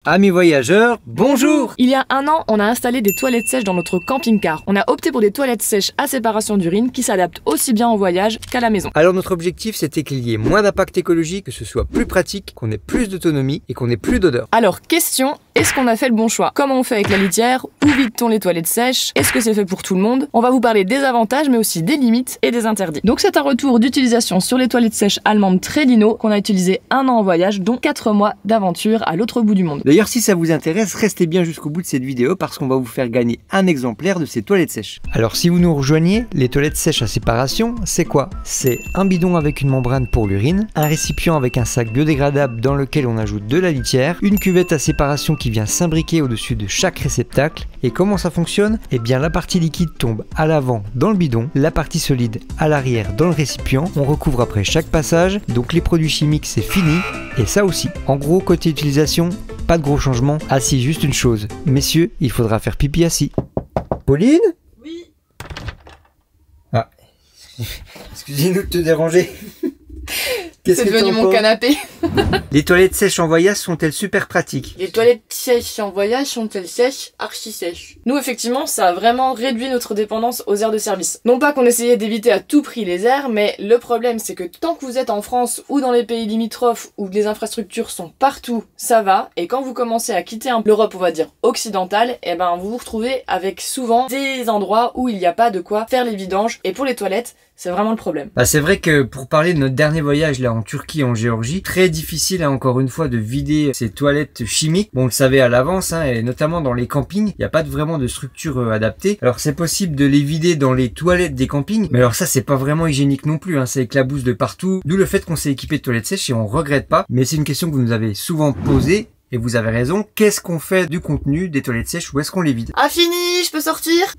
Amis voyageurs, bonjour! Il y a un an, on a installé des toilettes sèches dans notre camping-car. On a opté pour des toilettes sèches à séparation d'urine qui s'adaptent aussi bien en voyage qu'à la maison. Alors notre objectif c'était qu'il y ait moins d'impact écologique, que ce soit plus pratique, qu'on ait plus d'autonomie et qu'on ait plus d'odeur. Alors question, est-ce qu'on a fait le bon choix? Comment on fait avec la litière? Où vide-t-on les toilettes sèches? Est-ce que c'est fait pour tout le monde? On va vous parler des avantages mais aussi des limites et des interdits. Donc c'est un retour d'utilisation sur les toilettes sèches allemandes Trellino qu'on a utilisé un an en voyage, dont 4 mois d'aventure à l'autre bout du monde. D'ailleurs si ça vous intéresse, restez bien jusqu'au bout de cette vidéo parce qu'on va vous faire gagner un exemplaire de ces toilettes sèches. Alors si vous nous rejoignez, les toilettes sèches à séparation, c'est quoi? C'est un bidon avec une membrane pour l'urine, un récipient avec un sac biodégradable dans lequel on ajoute de la litière, une cuvette à séparation qui vient s'imbriquer au-dessus de chaque réceptacle. Et comment ça fonctionne? Eh bien la partie liquide tombe à l'avant dans le bidon, la partie solide à l'arrière dans le récipient, on recouvre après chaque passage, donc les produits chimiques c'est fini, et ça aussi. En gros, côté utilisation, pas de gros changements. Ah si, juste une chose. Messieurs, il faudra faire pipi assis. Pauline? Oui. Ah. Excusez-nous de te déranger. C'est devenu mon canapé. Les toilettes sèches en voyage sont-elles super pratiques? Les toilettes sèches en voyage sont-elles sèches, archi sèches? Nous, effectivement, ça a vraiment réduit notre dépendance aux aires de service. Non pas qu'on essayait d'éviter à tout prix les aires, mais le problème, c'est que tant que vous êtes en France ou dans les pays limitrophes où les infrastructures sont partout, ça va. Et quand vous commencez à quitter l'Europe, on va dire, occidentale, eh ben, vous vous retrouvez avec souvent des endroits où il n'y a pas de quoi faire les vidanges. Et pour les toilettes, c'est vraiment le problème. Bah c'est vrai que pour parler de notre dernier voyage là en Turquie et en Géorgie, très difficile encore une fois de vider ces toilettes chimiques. Bon, on le savait à l'avance, et notamment dans les campings, il n'y a pas vraiment de structure adaptée. Alors c'est possible de les vider dans les toilettes des campings, mais alors ça c'est pas vraiment hygiénique non plus, ça éclabousse de partout. D'où le fait qu'on s'est équipé de toilettes sèches et on regrette pas. Mais c'est une question que vous nous avez souvent posée. Et vous avez raison, qu'est-ce qu'on fait du contenu des toilettes sèches? Où est-ce qu'on les vide? Ah fini, je peux sortir?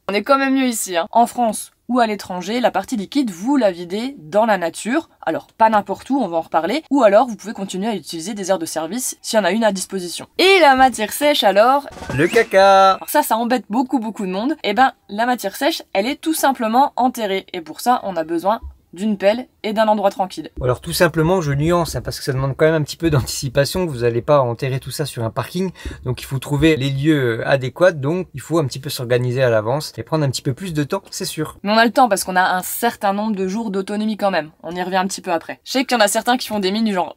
On est quand même mieux ici, en France ou à l'étranger, la partie liquide, vous la videz dans la nature. Alors, pas n'importe où, on va en reparler. Ou alors, vous pouvez continuer à utiliser des aires de service s'il y en a une à disposition. Et la matière sèche alors? Le caca! Alors ça embête beaucoup de monde. Eh ben, la matière sèche, elle est tout simplement enterrée. Et pour ça, on a besoin d'une pelle et d'un endroit tranquille. Alors tout simplement je nuance parce que ça demande quand même un petit peu d'anticipation, vous n'allez pas enterrer tout ça sur un parking, donc il faut trouver les lieux adéquats, donc il faut un petit peu s'organiser à l'avance et prendre un petit peu plus de temps, c'est sûr. Mais on a le temps parce qu'on a un certain nombre de jours d'autonomie quand même, on y revient un petit peu après. Je sais qu'il y en a certains qui font des mines du genre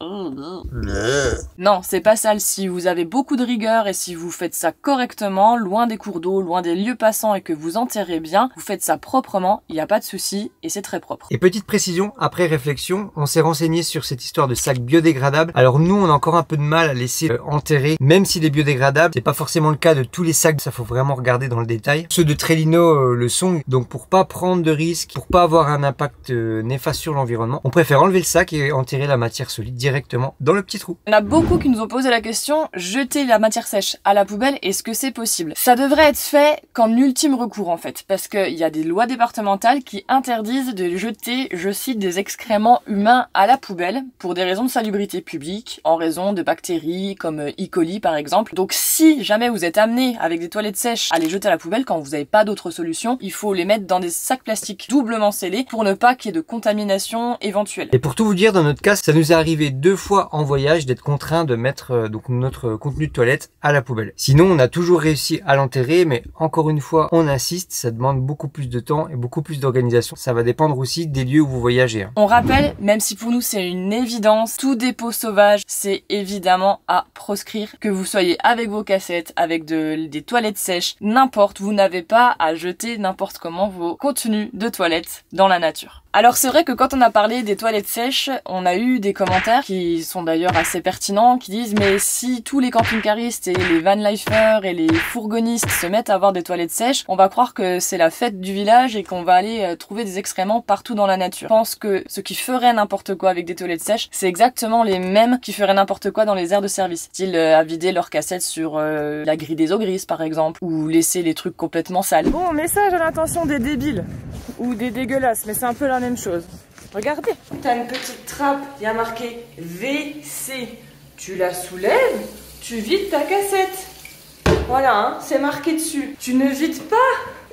non, c'est pas ça. Si vous avez beaucoup de rigueur et si vous faites ça correctement, loin des cours d'eau, loin des lieux passants et que vous enterrez bien, vous faites ça proprement, il n'y a pas de souci et c'est très propre. Et petite précision, après réflexion, on s'est renseigné sur cette histoire de sacs biodégradables. Alors nous, on a encore un peu de mal à laisser enterrer, même s'il est biodégradable. C'est pas forcément le cas de tous les sacs, ça faut vraiment regarder dans le détail. Ceux de Trellino le sont, donc pour pas prendre de risques, pour pas avoir un impact néfaste sur l'environnement, on préfère enlever le sac et enterrer la matière solide directement dans le petit trou. Il y en a beaucoup qui nous ont posé la question, jeter la matière sèche à la poubelle, est-ce que c'est possible? Ça devrait être fait qu'en ultime recours en fait, parce qu'il y a des lois départementales qui interdisent de jeter, je cite, des excréments humains à la poubelle pour des raisons de salubrité publique, en raison de bactéries comme E. coli par exemple. Donc si jamais vous êtes amené avec des toilettes sèches à les jeter à la poubelle quand vous n'avez pas d'autre solution, il faut les mettre dans des sacs plastiques doublement scellés pour ne pas qu'il y ait de contamination éventuelle. Et pour tout vous dire, dans notre cas, ça nous est arrivé 2 fois en voyage d'être contraint de mettre donc notre contenu de toilette à la poubelle. Sinon, on a toujours réussi à l'enterrer, mais encore une fois, on insiste, ça demande beaucoup plus de temps et beaucoup plus d'organisation. Ça va dépendre aussi des lieux où vous voyagez. On rappelle, même si pour nous c'est une évidence, tout dépôt sauvage, c'est évidemment à proscrire. Que vous soyez avec vos cassettes, avec des toilettes sèches, n'importe, vous n'avez pas à jeter n'importe comment vos contenus de toilettes dans la nature. Alors c'est vrai que quand on a parlé des toilettes sèches, on a eu des commentaires qui sont d'ailleurs assez pertinents, qui disent mais si tous les camping-caristes et les van-lifers et les fourgonnistes se mettent à avoir des toilettes sèches, on va croire que c'est la fête du village et qu'on va aller trouver des excréments partout dans la nature. Je pense que ceux qui feraient n'importe quoi avec des toilettes sèches, c'est exactement les mêmes qui feraient n'importe quoi dans les aires de service. Style à vider leurs cassettes sur la grille des eaux grises par exemple, ou laisser les trucs complètement sales. Bon, message à l'intention des débiles, ou des dégueulasses, mais c'est un peu la même chose. Regardez, t'as une petite trappe, il y a marqué WC. Tu la soulèves, tu vides ta cassette. Voilà, c'est marqué dessus. Tu ne vides pas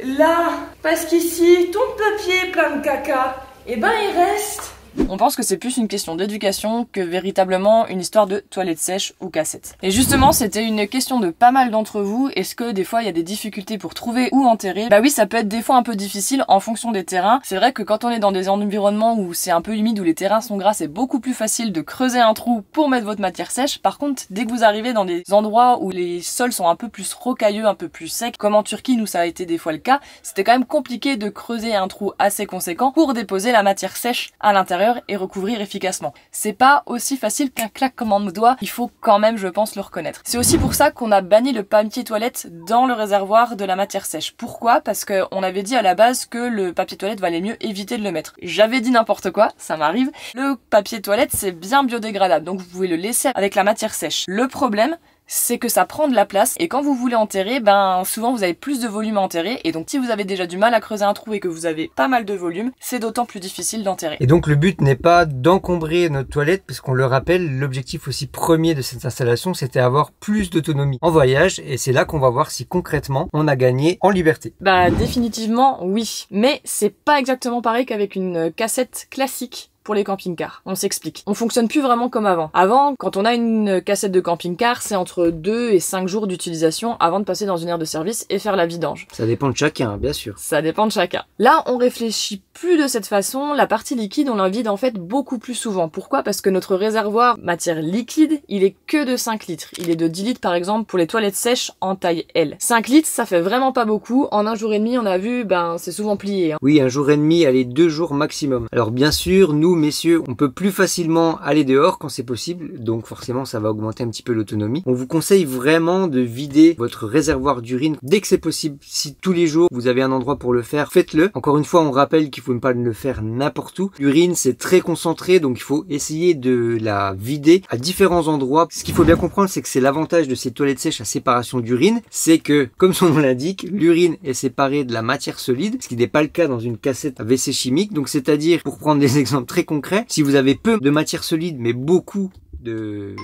là, parce qu'ici, ton papier plein de caca, et ben il reste On pense que c'est plus une question d'éducation que véritablement une histoire de toilette sèche ou cassette. Et justement, c'était une question de pas mal d'entre vous. Est-ce que des fois il y a des difficultés pour trouver où enterrer? Bah oui, ça peut être des fois un peu difficile en fonction des terrains. C'est vrai que quand on est dans des environnements où c'est un peu humide, où les terrains sont gras, c'est beaucoup plus facile de creuser un trou pour mettre votre matière sèche. Par contre, dès que vous arrivez dans des endroits où les sols sont un peu plus rocailleux, un peu plus secs, comme en Turquie, nous ça a été des fois le cas, c'était quand même compliqué de creuser un trou assez conséquent pour déposer la matière sèche à l'intérieur et recouvrir efficacement. C'est pas aussi facile qu'un claquement de doigts, il faut quand même, je pense, le reconnaître. C'est aussi pour ça qu'on a banni le papier toilette dans le réservoir de la matière sèche. Pourquoi? Parce qu'on avait dit à la base que le papier toilette valait mieux éviter de le mettre. J'avais dit n'importe quoi, ça m'arrive. Le papier toilette, c'est bien biodégradable, donc vous pouvez le laisser avec la matière sèche. Le problème, c'est que ça prend de la place et quand vous voulez enterrer, ben souvent vous avez plus de volume à enterrer et donc si vous avez déjà du mal à creuser un trou et que vous avez pas mal de volume, c'est d'autant plus difficile d'enterrer. Et donc le but n'est pas d'encombrer notre toilette, parce qu'on le rappelle, l'objectif aussi premier de cette installation, c'était avoir plus d'autonomie en voyage, et c'est là qu'on va voir si concrètement on a gagné en liberté. Bah définitivement oui, mais c'est pas exactement pareil qu'avec une cassette classique. Pour les camping-cars. On s'explique. On fonctionne plus vraiment comme avant. Avant, quand on a une cassette de camping-car, c'est entre 2 et 5 jours d'utilisation avant de passer dans une aire de service et faire la vidange. Ça dépend de chacun, bien sûr. Ça dépend de chacun. Là, on réfléchit plus de cette façon. La partie liquide, on la vide en fait beaucoup plus souvent. Pourquoi? Parce que notre réservoir matière liquide, il est que de 5 litres. Il est de 10 litres par exemple pour les toilettes sèches en taille L. 5 litres, ça fait vraiment pas beaucoup. En un jour et demi, on a vu, ben c'est souvent plié. Oui, un jour et demi, allez, 2 jours maximum. Alors bien sûr, nous, messieurs, on peut plus facilement aller dehors quand c'est possible, donc forcément ça va augmenter un petit peu l'autonomie. On vous conseille vraiment de vider votre réservoir d'urine dès que c'est possible. Si tous les jours vous avez un endroit pour le faire, faites-le. Encore une fois, on rappelle qu'il faut ne pas le faire n'importe où. L'urine c'est très concentré, donc il faut essayer de la vider à différents endroits. Ce qu'il faut bien comprendre, c'est que c'est l'avantage de ces toilettes sèches à séparation d'urine, c'est que, comme son nom l'indique, l'urine est séparée de la matière solide, ce qui n'est pas le cas dans une cassette à WC chimique. Donc c'est-à-dire, pour prendre des exemples très concrets, si vous avez peu de matière solide mais beaucoup de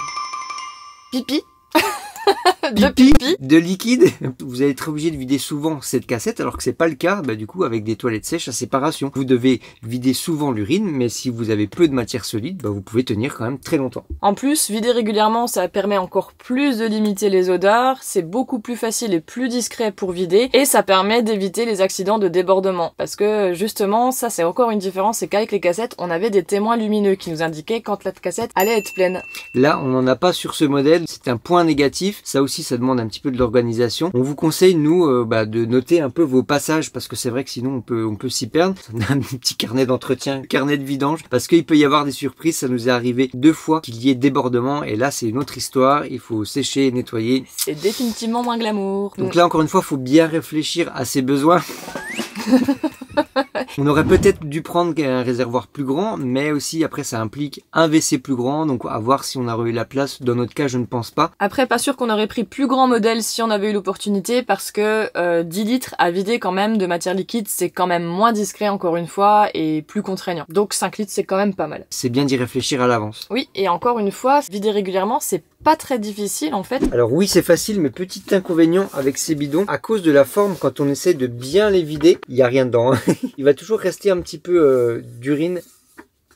pipi, de liquide, vous allez être obligé de vider souvent cette cassette, alors que c'est pas le cas du coup avec des toilettes sèches à séparation. Vous devez vider souvent l'urine, mais si vous avez peu de matière solide, vous pouvez tenir quand même très longtemps. En plus, vider régulièrement, ça permet encore plus de limiter les odeurs, c'est beaucoup plus facile et plus discret pour vider, et ça permet d'éviter les accidents de débordement. Parce que justement, ça c'est encore une différence, c'est qu'avec les cassettes, on avait des témoins lumineux qui nous indiquaient quand la cassette allait être pleine. Là, on n'en a pas sur ce modèle, c'est un point négatif. Ça aussi, ça demande un petit peu de l'organisation. On vous conseille, nous, de noter un peu vos passages, parce que c'est vrai que sinon on peut s'y perdre. On a un petit carnet d'entretien, carnet de vidange, parce qu'il peut y avoir des surprises. Ça nous est arrivé 2 fois qu'il y ait débordement, et là c'est une autre histoire. Il faut sécher et nettoyer. C'est définitivement moins glamour. Donc là, encore une fois, il faut bien réfléchir à ses besoins. On aurait peut-être dû prendre un réservoir plus grand, mais aussi après ça implique un WC plus grand, donc à voir si on aurait eu la place. Dans notre cas, je ne pense pas. Après, pas sûr qu'on aurait pris plus grand modèle si on avait eu l'opportunité, parce que 10 litres à vider quand même de matière liquide, c'est quand même moins discret encore une fois et plus contraignant. Donc 5 litres, c'est quand même pas mal. C'est bien d'y réfléchir à l'avance. Oui, et encore une fois, vider régulièrement, c'est pas très difficile en fait. Alors oui, c'est facile, mais petit inconvénient avec ces bidons, à cause de la forme, quand on essaie de bien les vider, il n'y a rien dedans. Il va toujours rester un petit peu d'urine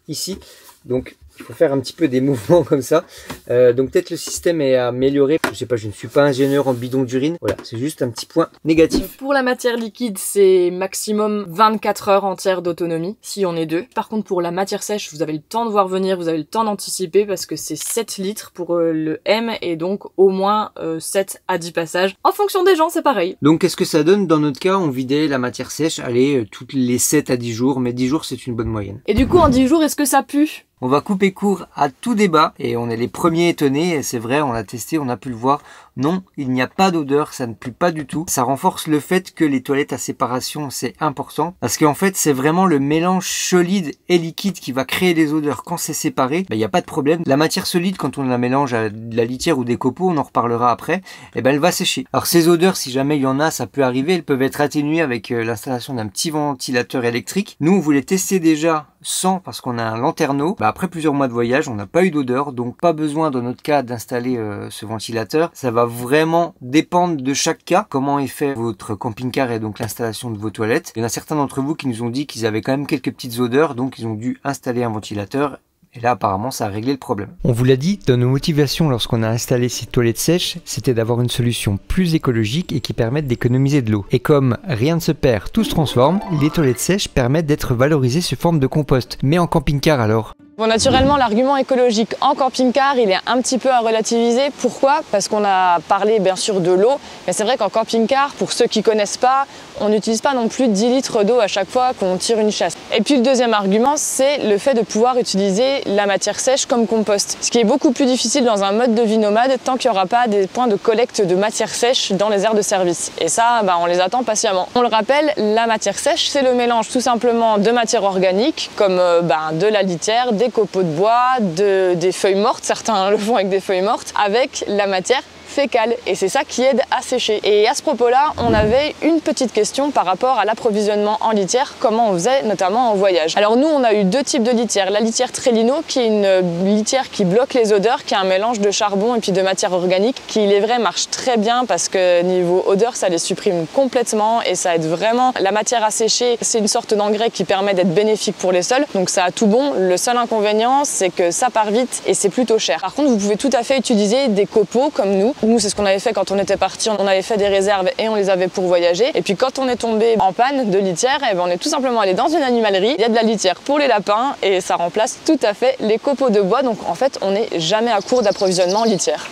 ici, donc il faut faire un petit peu des mouvements comme ça. Donc peut-être le système est amélioré. Je sais pas, je ne suis pas ingénieur en bidon d'urine. Voilà, c'est juste un petit point négatif. Pour la matière liquide, c'est maximum 24 heures entières d'autonomie, si on est 2. Par contre, pour la matière sèche, vous avez le temps de voir venir, vous avez le temps d'anticiper, parce que c'est 7 litres pour le M, et donc au moins 7 à 10 passages. En fonction des gens, c'est pareil. Donc qu'est-ce que ça donne? Dans notre cas, on vidait la matière sèche, allez, toutes les 7 à 10 jours, mais 10 jours, c'est une bonne moyenne. Et du coup, en 10 jours, est-ce que ça pue? On va couper court à tout débat, et on est les premiers étonnés, et c'est vrai, on l'a testé, on a pu le voir. Non, il n'y a pas d'odeur, ça ne pue pas du tout. Ça renforce le fait que les toilettes à séparation, c'est important, parce qu'en fait, c'est vraiment le mélange solide et liquide qui va créer les odeurs. Quand c'est séparé, il n'y a pas de problème. La matière solide, quand on la mélange à de la litière ou des copeaux, on en reparlera après, elle va sécher. Alors ces odeurs, si jamais il y en a, ça peut arriver, elles peuvent être atténuées avec l'installation d'un petit ventilateur électrique. Nous, on voulait tester déjà sans parce qu'on a un lanterneau, après plusieurs mois de voyage, on n'a pas eu d'odeur, donc pas besoin dans notre cas d'installer ce ventilateur. Ça va vraiment dépendre de chaque cas, comment est fait votre camping-car et donc l'installation de vos toilettes. Il y en a certains d'entre vous qui nous ont dit qu'ils avaient quand même quelques petites odeurs, donc ils ont dû installer un ventilateur. Et là, apparemment, ça a réglé le problème. On vous l'a dit, dans nos motivations lorsqu'on a installé ces toilettes sèches, c'était d'avoir une solution plus écologique et qui permette d'économiser de l'eau. Et comme rien ne se perd, tout se transforme, les toilettes sèches permettent d'être valorisées sous forme de compost. Mais en camping-car alors ? Bon, naturellement, l'argument écologique en camping-car, il est un petit peu à relativiser. Pourquoi? Parce qu'on a parlé bien sûr de l'eau, mais c'est vrai qu'en camping-car, pour ceux qui connaissent pas, on n'utilise pas non plus 10 litres d'eau à chaque fois qu'on tire une chasse. Et puis le deuxième argument, c'est le fait de pouvoir utiliser la matière sèche comme compost. Ce qui est beaucoup plus difficile dans un mode de vie nomade tant qu'il n'y aura pas des points de collecte de matière sèche dans les aires de service. Et ça, on les attend patiemment. On le rappelle, la matière sèche, c'est le mélange tout simplement de matière organique, comme de la litière, des copeaux de bois, des feuilles mortes, certains le font avec des feuilles mortes, avec la matière fécale, et c'est ça qui aide à sécher. Et à ce propos-là, on avait une petite question par rapport à l'approvisionnement en litière, comment on faisait notamment en voyage. Alors nous, on a eu deux types de litière. La litière Trellino, qui est une litière qui bloque les odeurs, qui est un mélange de charbon et puis de matière organique, qui, il est vrai, marche très bien parce que niveau odeur, ça les supprime complètement et ça aide vraiment. La matière à sécher, c'est une sorte d'engrais qui permet d'être bénéfique pour les sols, donc ça a tout bon. Le seul inconvénient, c'est que ça part vite et c'est plutôt cher. Par contre, vous pouvez tout à fait utiliser des copeaux comme nous. Nous, c'est ce qu'on avait fait quand on était parti. On avait fait des réserves et on les avait pour voyager. Et puis quand on est tombé en panne de litière, on est tout simplement allé dans une animalerie. Il y a de la litière pour les lapins et ça remplace tout à fait les copeaux de bois. Donc en fait, on n'est jamais à court d'approvisionnement en litière.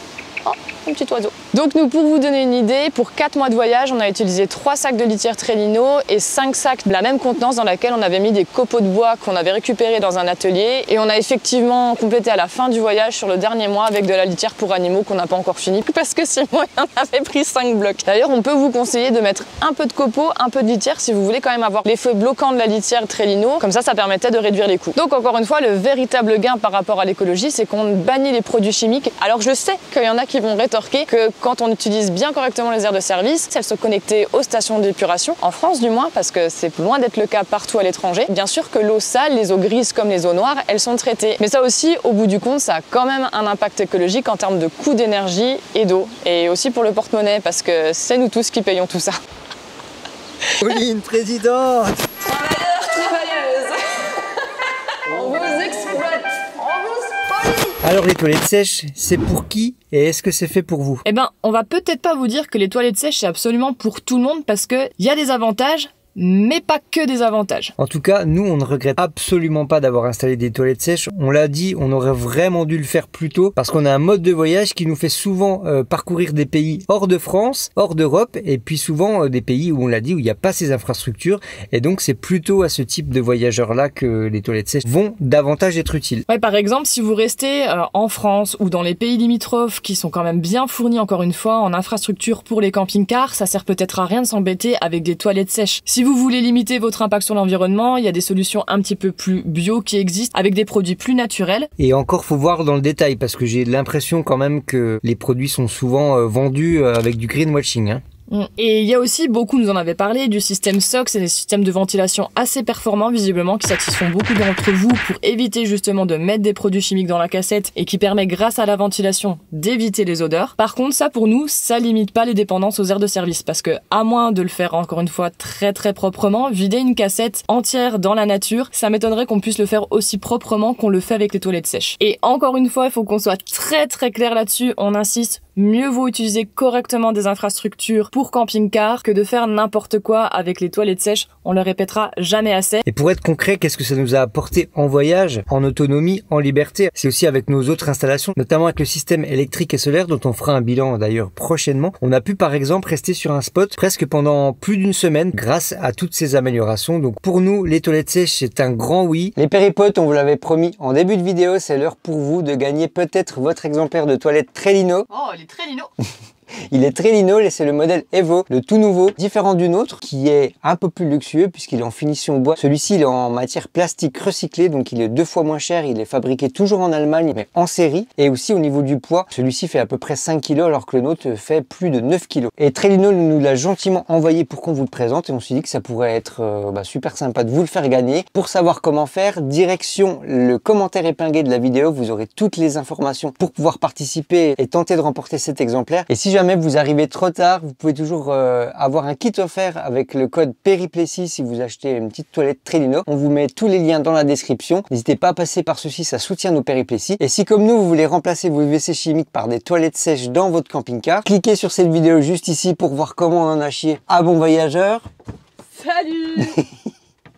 Oh, un petit oiseau. Donc nous, pour vous donner une idée, pour 4 mois de voyage, on a utilisé 3 sacs de litière Trellino et 5 sacs de la même contenance dans laquelle on avait mis des copeaux de bois qu'on avait récupérés dans un atelier. Et on a effectivement complété à la fin du voyage sur le dernier mois avec de la litière pour animaux qu'on n'a pas encore fini parce que sinon on avait pris 5 blocs. D'ailleurs, on peut vous conseiller de mettre un peu de copeaux, un peu de litière si vous voulez quand même avoir l'effet bloquant de la litière Trellino. Comme ça permettait de réduire les coûts. Donc encore une fois, le véritable gain par rapport à l'écologie, c'est qu'on bannit les produits chimiques. Alors je sais qu'il y en a qui vont rétorquer que quand on utilise bien correctement les aires de service, elles se connecter aux stations d'épuration, en France du moins, parce que c'est loin d'être le cas partout à l'étranger. Bien sûr que l'eau sale, les eaux grises comme les eaux noires, elles sont traitées. Mais ça aussi, au bout du compte, ça a quand même un impact écologique en termes de coût d'énergie et d'eau. Et aussi pour le porte-monnaie, parce que c'est nous tous qui payons tout ça. Pauline, présidente! Travailleurs, travailleuses, on vous exploite, on vous spolie. Alors les toilettes sèches, c'est pour qui et est-ce que c'est fait pour vous? On va peut-être pas vous dire que les toilettes sèches c'est absolument pour tout le monde parce que il y a des avantages, mais pas que des avantages. En tout cas, nous, on ne regrette absolument pas d'avoir installé des toilettes sèches. On l'a dit, on aurait vraiment dû le faire plus tôt parce qu'on a un mode de voyage qui nous fait souvent parcourir des pays hors de France, hors d'Europe et puis souvent des pays où on l'a dit, où il n'y a pas ces infrastructures et donc c'est plutôt à ce type de voyageurs-là que les toilettes sèches vont davantage être utiles. Ouais, par exemple, si vous restez en France ou dans les pays limitrophes qui sont quand même bien fournis encore une fois en infrastructure pour les camping-cars, ça sert peut-être à rien de s'embêter avec des toilettes sèches. Si vous voulez limiter votre impact sur l'environnement, il y a des solutions un petit peu plus bio qui existent avec des produits plus naturels. Et encore, faut voir dans le détail parce que j'ai l'impression quand même que les produits sont souvent vendus avec du greenwashing, hein. Et il y a aussi, beaucoup nous en avaient parlé, du système SOX, c'est des systèmes de ventilation assez performants visiblement qui satisfont beaucoup d'entre vous pour éviter justement de mettre des produits chimiques dans la cassette et qui permet grâce à la ventilation d'éviter les odeurs. Par contre, ça pour nous, ça limite pas les dépendances aux aires de service parce que à moins de le faire encore une fois très très proprement, vider une cassette entière dans la nature, ça m'étonnerait qu'on puisse le faire aussi proprement qu'on le fait avec les toilettes sèches. Et encore une fois, il faut qu'on soit très très clair là-dessus, on insiste, mieux vaut utiliser correctement des infrastructures pour camping-car que de faire n'importe quoi avec les toilettes sèches, on le répétera jamais assez. Et pour être concret, qu'est-ce que ça nous a apporté en voyage, en autonomie, en liberté? C'est aussi avec nos autres installations, notamment avec le système électrique et solaire dont on fera un bilan d'ailleurs prochainement. On a pu par exemple rester sur un spot presque pendant plus d'une semaine grâce à toutes ces améliorations. Donc pour nous, les toilettes sèches, c'est un grand oui. Les péripotes, on vous l'avait promis en début de vidéo, c'est l'heure pour vous de gagner peut-être votre exemplaire de toilette Trellino. Oh, les Trellino. Il est très lino et c'est le modèle Evo, le tout nouveau, différent du nôtre, qui est un peu plus luxueux puisqu'il est en finition bois. Celui-ci, il est en matière plastique recyclée, donc il est 2 fois moins cher. Il est fabriqué toujours en Allemagne, mais en série. Et aussi au niveau du poids, celui-ci fait à peu près 5 kg alors que le nôtre fait plus de 9 kg. Et Trellino nous l'a gentiment envoyé pour qu'on vous le présente et on s'est dit que ça pourrait être super sympa de vous le faire gagner. Pour savoir comment faire, direction le commentaire épinglé de la vidéo, vous aurez toutes les informations pour pouvoir participer et tenter de remporter cet exemplaire. Et si jamais vous arrivez trop tard, vous pouvez toujours avoir un kit offert avec le code Périplessis si vous achetez une petite toilette Trellino. On vous met tous les liens dans la description. N'hésitez pas à passer par ceci, ça soutient nos périplessis. Et si comme nous, vous voulez remplacer vos WC chimiques par des toilettes sèches dans votre camping-car, cliquez sur cette vidéo juste ici pour voir comment on en a chié à bon voyageur. Salut.